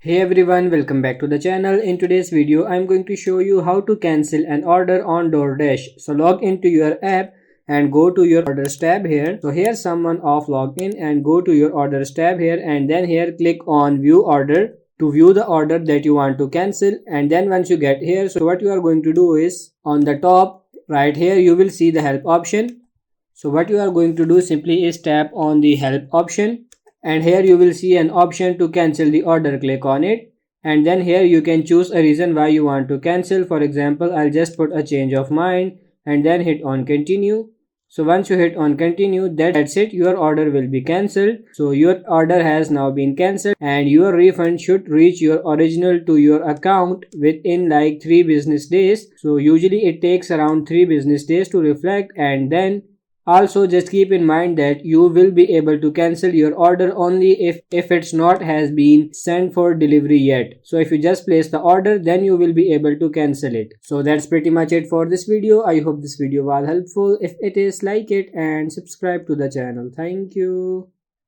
Hey everyone, welcome back to the channel. In today's video, I'm going to show you how to cancel an order on DoorDash. So log into your app and go to your orders tab here. So here someone off log in and go to your orders tab here and then here click on view order to view the order that you want to cancel. And then once you get here, so what you are going to do is on the top right here, you will see the help option. So what you are going to do simply is tap on the help option. And here you will see an option to cancel the order. Click on it and then here you can choose a reason why you want to cancel. For example, I'll just put a change of mind and then hit on continue. So once you hit on continue, that's it, your order will be cancelled. So your order has now been cancelled and your refund should reach your original to your account within like 3 business days. So usually it takes around 3 business days to reflect. And then also just keep in mind that you will be able to cancel your order only if it's not has been sent for delivery yet. So if you just place the order, then you will be able to cancel it. So that's pretty much it for this video. I hope this video was helpful. If it is, like it and subscribe to the channel. Thank you.